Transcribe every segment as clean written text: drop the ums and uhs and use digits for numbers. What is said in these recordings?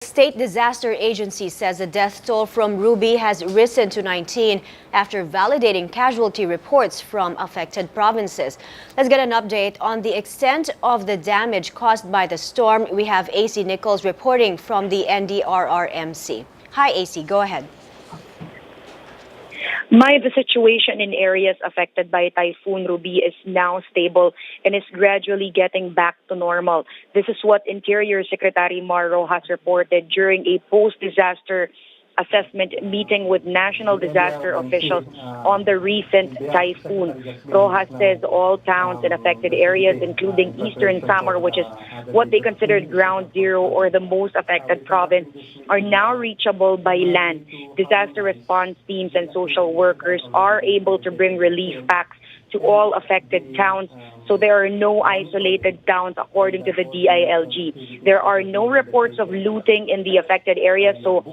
State Disaster Agency says the death toll from Ruby has risen to 19 after validating casualty reports from affected provinces. Let's get an update on the extent of the damage caused by the storm. We have AC Nicholls reporting from the NDRRMC. Hi AC, go ahead. The situation in areas affected by Typhoon Ruby is now stable and is gradually getting back to normal. This is what Interior Secretary Mar Rojas reported during a post-disaster assessment meeting with national disaster officials on the recent typhoon. Rojas says all towns in affected areas, including Eastern Samar, which is what they considered ground zero or the most affected province, are now reachable by land. Disaster response teams and social workers are able to bring relief packs to all affected towns, so there are no isolated towns according to the DILG. There are no reports of looting in the affected areas, so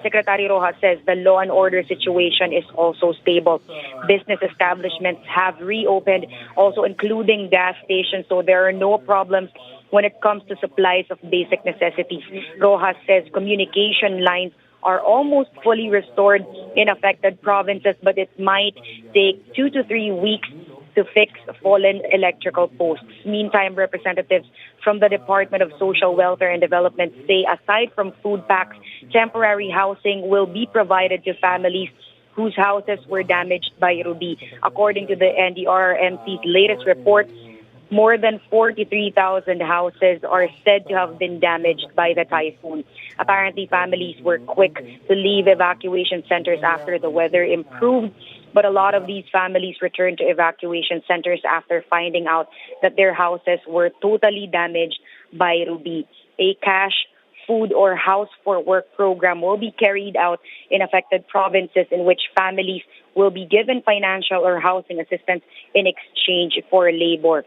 Secretary Rojas says the law and order situation is also stable. Business establishments have reopened, also including gas stations, so there are no problems when it comes to supplies of basic necessities. Rojas says communication lines are almost fully restored in affected provinces, but it might take 2 to 3 weeks to fix fallen electrical posts. Meantime, representatives from the Department of Social Welfare and Development say aside from food packs, temporary housing will be provided to families whose houses were damaged by Ruby. According to the NDRRMC's latest report, more than 43,000 houses are said to have been damaged by the typhoon. Apparently, families were quick to leave evacuation centers after the weather improved, but a lot of these families returned to evacuation centers after finding out that their houses were totally damaged by Ruby. A cash, food, or house for work program will be carried out in affected provinces in which families will be given financial or housing assistance in exchange for labor.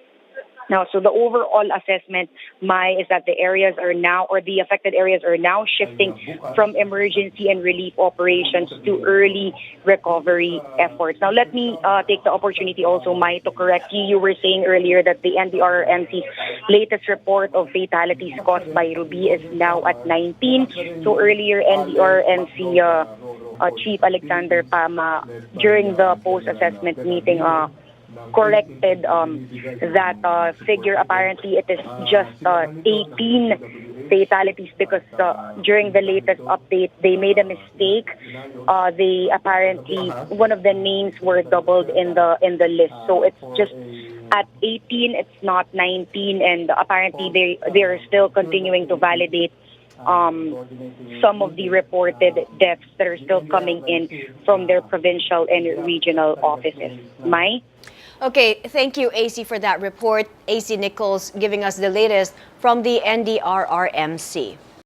Now, so the overall assessment, is that the areas are now, or the affected areas are now shifting from emergency and relief operations to early recovery efforts. Now, let me take the opportunity also, to correct you. You were saying earlier that the NDRRMC's latest report of fatalities caused by Ruby is now at 19. So earlier, NDRRMC Chief Alexander Pama, during the post-assessment meeting, corrected that figure. Apparently, it is just 18 fatalities because during the latest update, they made a mistake. They apparently, one of the names were doubled in the list, so it's just at 18. It's not 19, and apparently they are still continuing to validate some of the reported deaths that are still coming in from their provincial and regional offices. Okay, thank you, AC, for that report. AC Nicholls giving us the latest from the NDRRMC.